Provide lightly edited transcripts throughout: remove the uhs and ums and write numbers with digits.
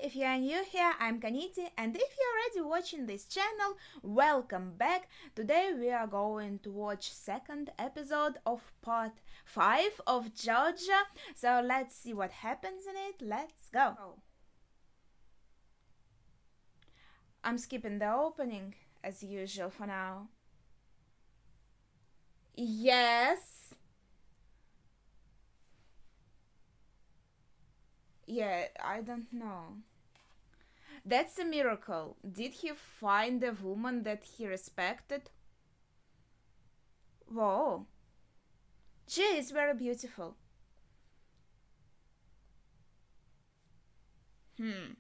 if you are new here, I'm Kaniti, and if you're already watching this channel, welcome back. Today we are going to watch second episode of part 5 of JoJo. So let's see what happens in it. Let's go. I'm skipping the opening as usual for now. Yes. Yeah, I don't know. That's a miracle. Did he find a woman that he respected? Whoa. She is very beautiful. Hmm.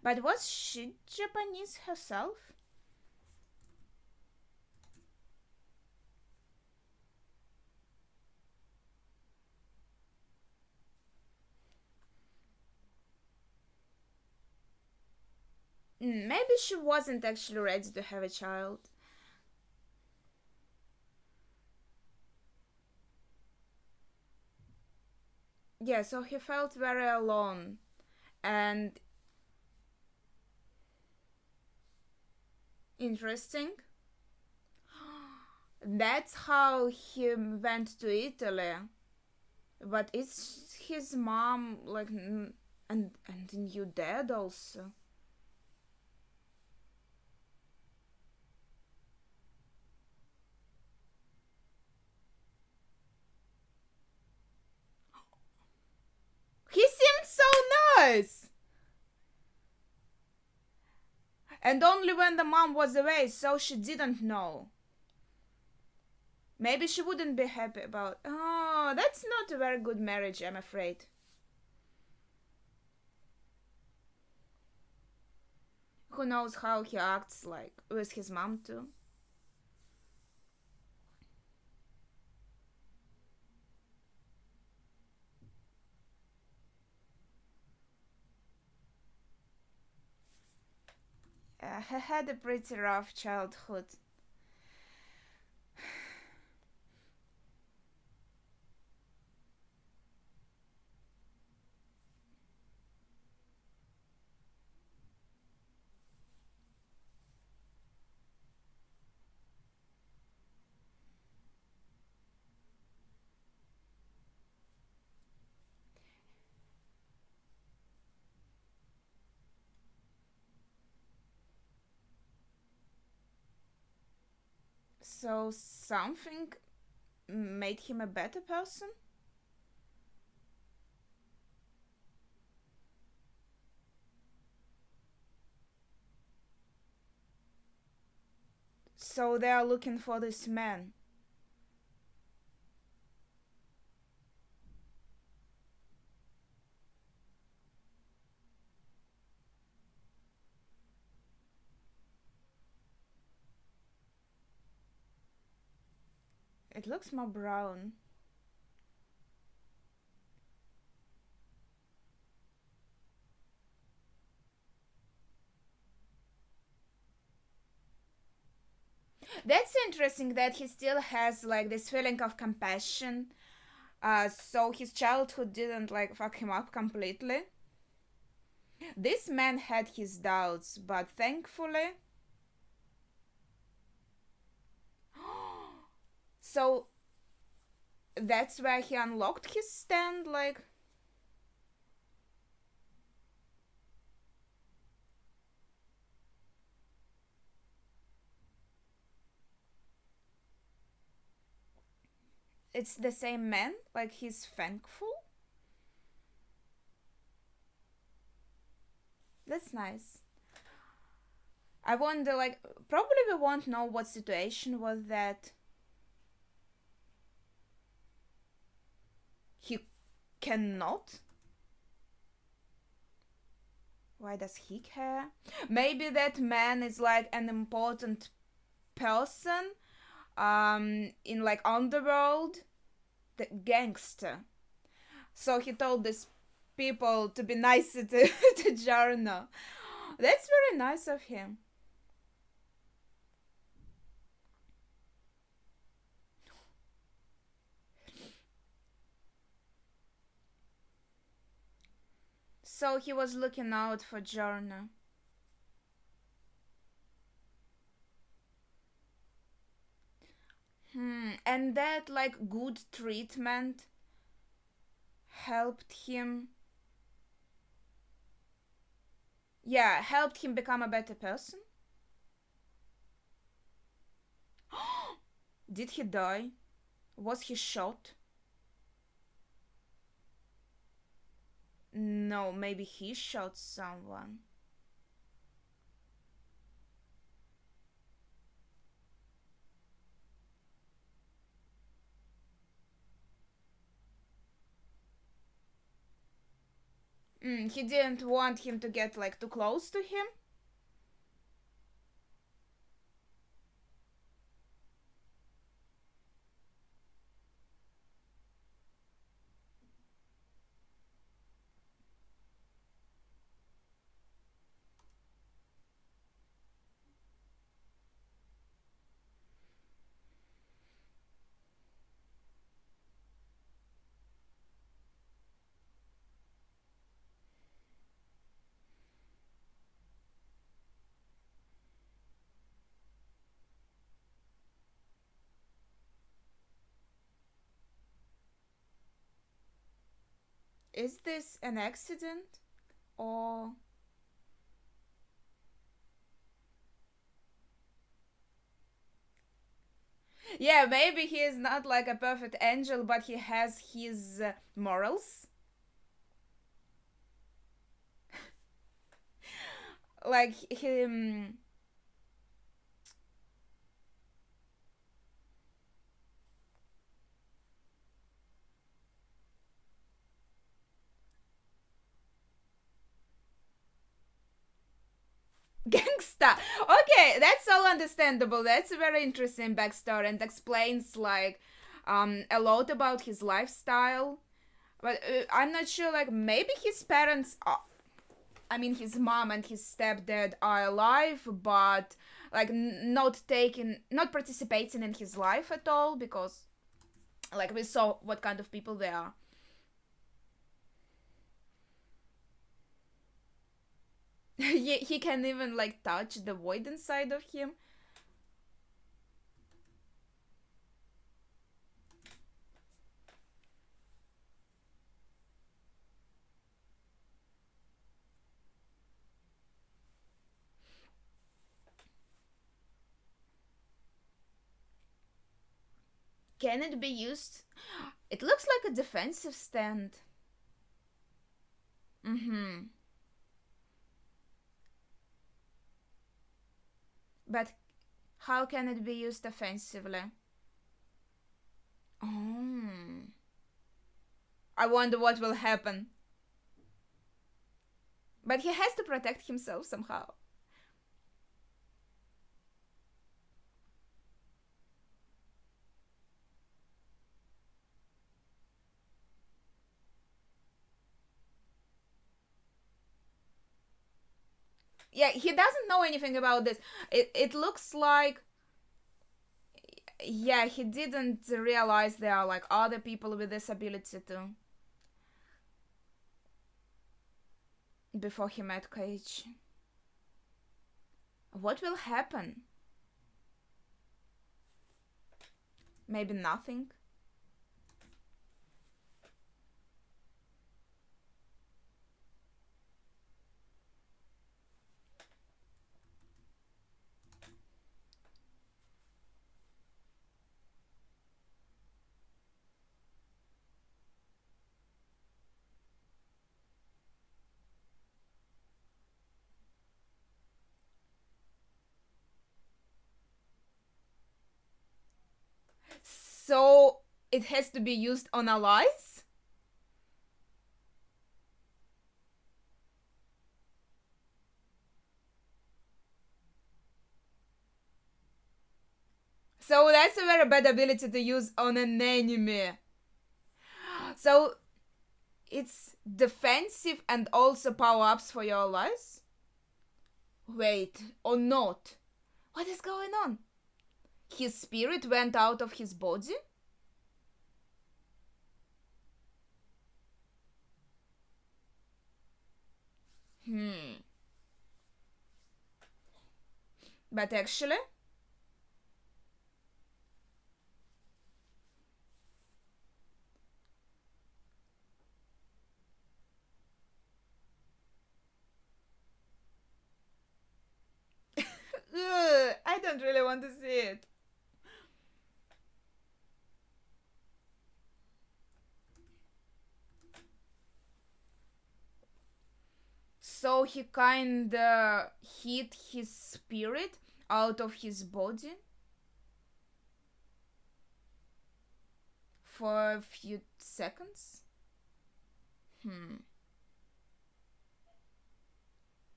But was she Japanese herself? Maybe she wasn't actually ready to have a child. Yeah, so he felt very alone. And interesting. That's how he went to Italy. But is his mom like and new dad also? He seemed so nice. And only when the mom was away, so she didn't know. Maybe she wouldn't be happy about. Oh, that's not a very good marriage, I'm afraid. Who knows how he acts like with his mom too? He had a pretty rough childhood. So something made him a better person? So they are looking for this man. It looks more brown. That's interesting that he still has like this feeling of compassion. So his childhood didn't like fuck him up completely. This man had his doubts, but thankfully. So that's where he unlocked his stand, like. It's the same man, like he's thankful. That's nice. I wonder, like, probably we won't know what situation was that he cannot. Why does he care? Maybe that man is like an important person in like underworld, the gangster. So he told these people to be nicer to, to Jarno. That's very nice of him. So he was looking out for Jorna. And that like good treatment helped him. Yeah, helped him become a better person. Did he die? Was he shot? No, maybe he shot someone. He didn't want him to get like too close to him. Is this an accident? Or yeah, maybe he is not like a perfect angel, but he has his morals. Like him. Gangsta. Okay, that's all understandable. That's a very interesting backstory and explains like a lot about his lifestyle. But I'm not sure. Like maybe his parents are, I mean, his mom and his stepdad are alive, but like not participating in his life at all because, like, we saw what kind of people they are. He can even like touch the void inside of him. Can it be used? It looks like a defensive stand. Mm-hmm. But how can it be used offensively? Oh. I wonder what will happen. But he has to protect himself somehow. Yeah, he doesn't know anything about this. It looks like, yeah, he didn't realize there are like other people with this ability too before he met Cage. What will happen? Maybe nothing. So it has to be used on allies? So that's a very bad ability to use on an enemy. So it's defensive and also power ups for your allies? Wait, or not? What is going on? His spirit went out of his body? Hmm. But actually, ugh, I don't really want to see it. So he kinda hid his spirit out of his body for a few seconds? Hmm.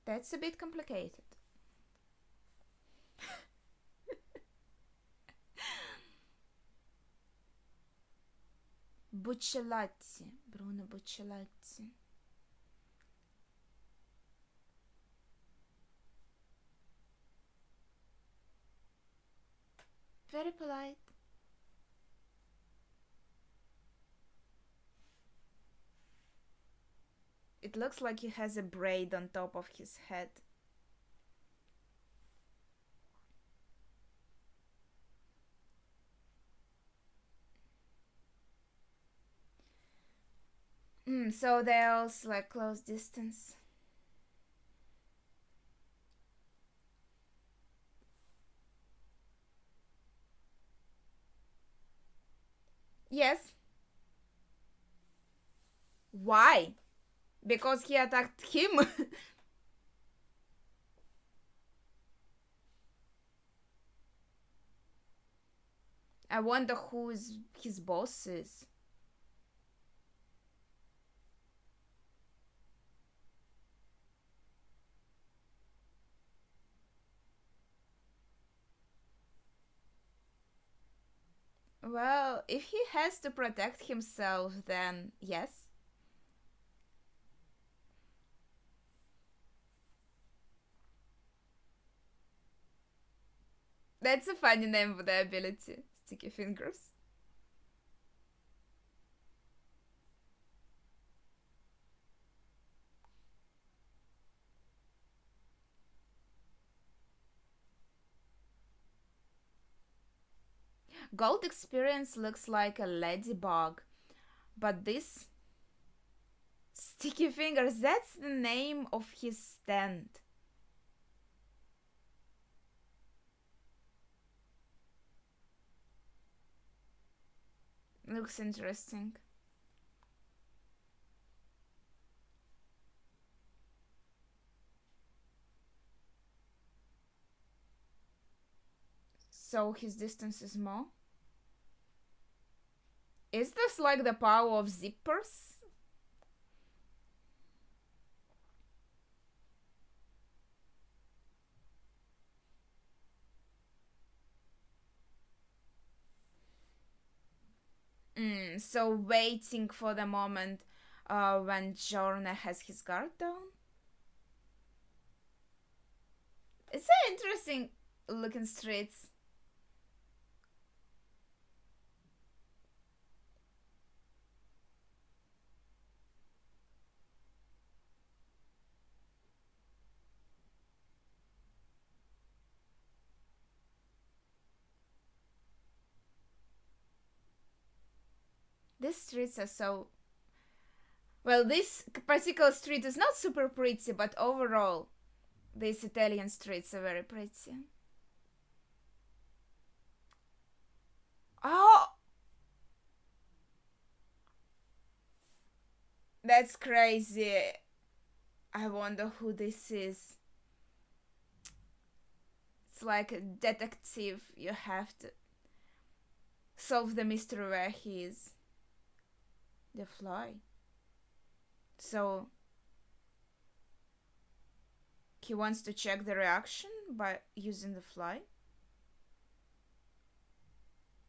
That's a bit complicated. Buccellati. Bruno Buccellati. Very polite. It looks like he has a braid on top of his head. So they're also like close distance. Yes. Why? Because he attacked him? I wonder who his boss is. Well, if he has to protect himself, then yes. That's a funny name for the ability. Sticky fingers. Gold experience looks like a ladybug, but this sticky fingers, that's the name of his stand. Looks interesting. So his distance is more? Is this like the power of zippers? So waiting for the moment when Jorne has his guard down? It's an interesting looking streets. These streets are so... Well, this particular street is not super pretty, but overall, these Italian streets are very pretty. Oh, that's crazy. I wonder who this is. It's like a detective. You have to solve the mystery where he is. The fly. So he wants to check the reaction by using the fly.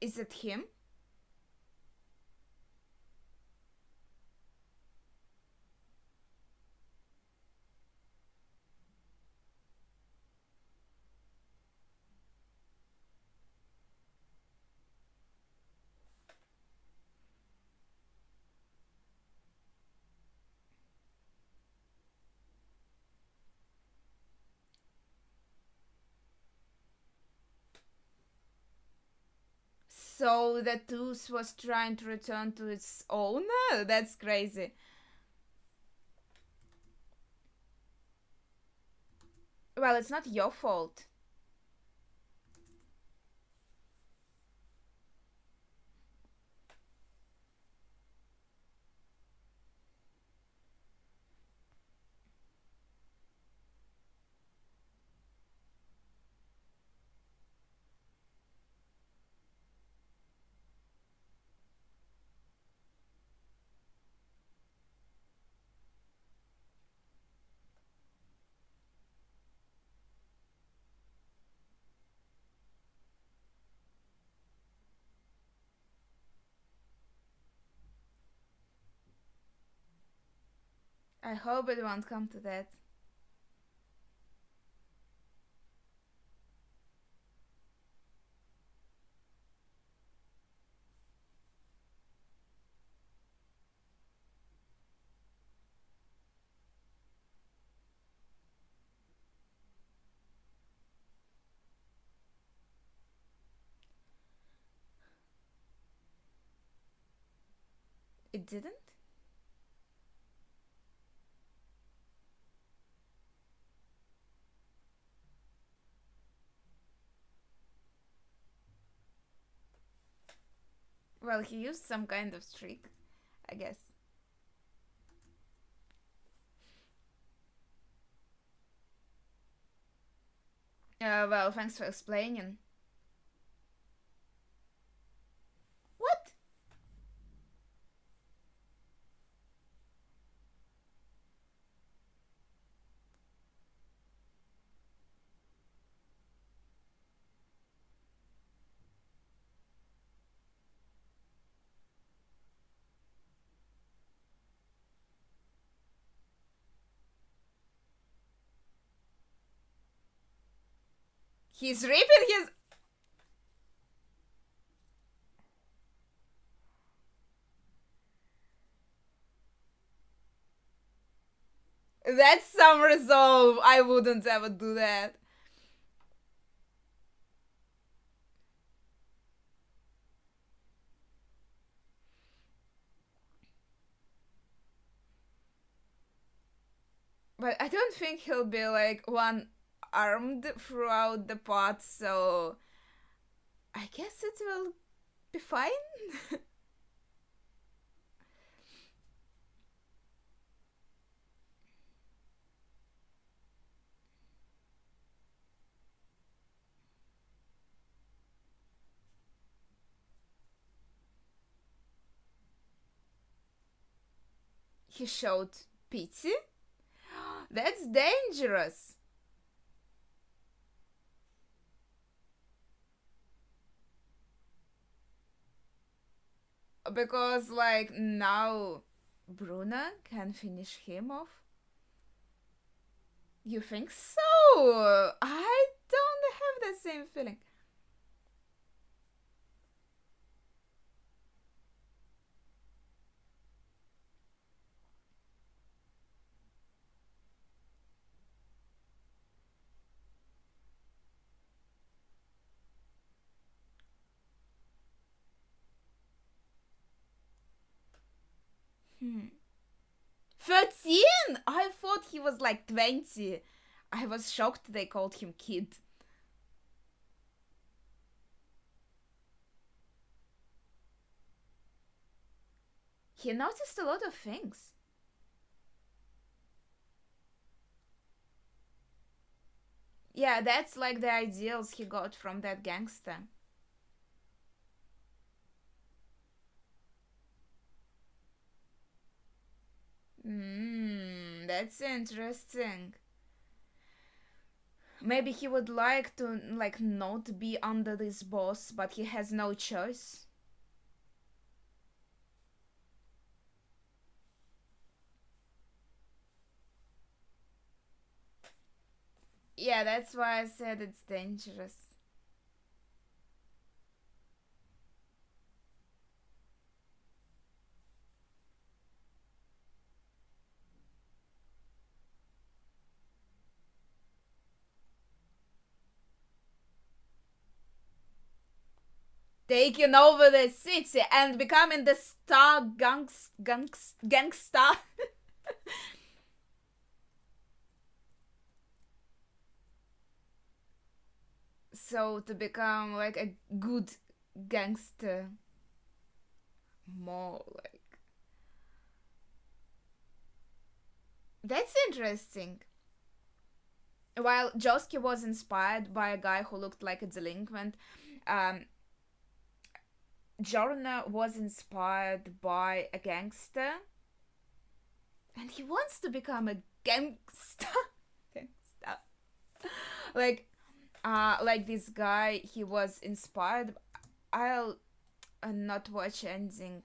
Is it him? So the tooth was trying to return to its owner? That's crazy. Well, it's not your fault. I hope it won't come to that. It didn't? Well, he used some kind of trick, I guess. Well, thanks for explaining. What? He's ripping his. That's some resolve. I wouldn't ever do that. But I don't think he'll be like one armed throughout the pot, so I guess it will be fine. He showed pity? That's dangerous. Because, like, now Bruna can finish him off? You think so? I don't have the same feeling. Hmm. 13? I thought he was like 20. I was shocked they called him kid. He noticed a lot of things. Yeah, that's like the ideals he got from that gangster. That's interesting. Maybe he would like to like not be under this boss, but he has no choice. Yeah, that's why I said it's dangerous. taking over the city and becoming the star gangster. So to become like a good gangster, more like that's interesting. While Josky was inspired by a guy who looked like a delinquent, um, Jorna was inspired by a gangster, and he wants to become a gangster. Gangster. Like, like this guy, he was inspired. I'll not watch ending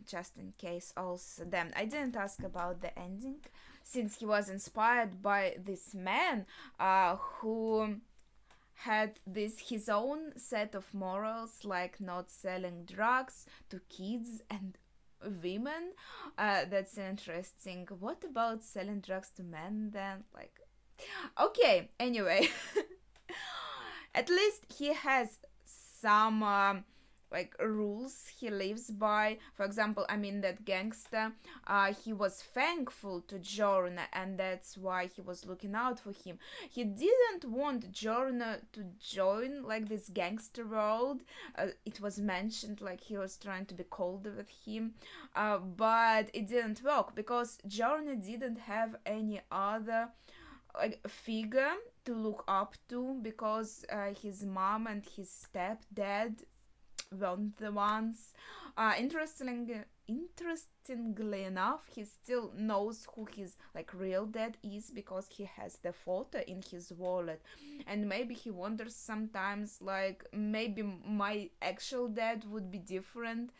just in case. Also, then I didn't ask about the ending, since he was inspired by this man, who had this his own set of morals, like not selling drugs to kids and women. That's interesting. What about selling drugs to men then? Like, okay, anyway. At least he has some like rules he lives by. For example, I mean that gangster, he was thankful to Jorna, and that's why he was looking out for him. He didn't want Jorna to join like this gangster world. It was mentioned like he was trying to be colder with him, but it didn't work because Jorna didn't have any other like figure to look up to, because his mom and his stepdad weren't the ones. Interestingly enough, he still knows who his like real dad is because he has the photo in his wallet, and maybe he wonders sometimes like maybe my actual dad would be different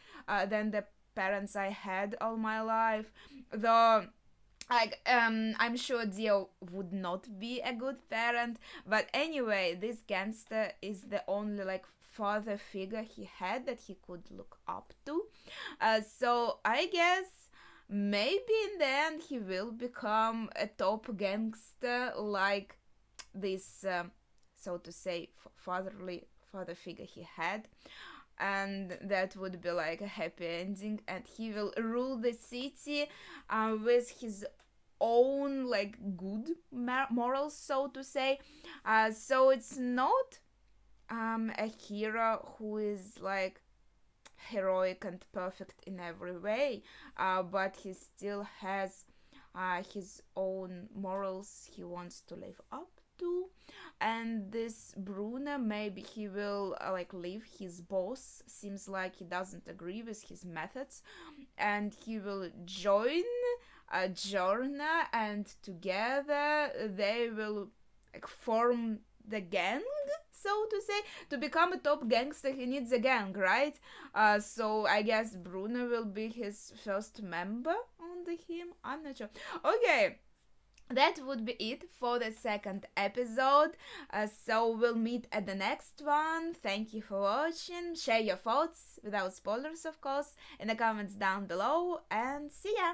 than the parents I had all my life, though like I'm sure Dio would not be a good parent, but anyway, this gangster is the only like father figure he had that he could look up to. So I guess maybe in the end he will become a top gangster like this, so to say, father figure he had, and that would be like a happy ending, and he will rule the city with his own like good morals, so to say. So it's not a hero who is like heroic and perfect in every way, but he still has his own morals he wants to live up to. And this Bruno, maybe he will like leave his boss, seems like he doesn't agree with his methods, and he will join Jorna, and together they will like form the gang, so to say. To become a top gangster he needs a gang, right? So I guess Bruno will be his first member under him, I'm not sure. Okay, that would be it for the second episode. So we'll meet at the next one. Thank you for watching. Share your thoughts, without spoilers of course, in the comments down below, and see ya.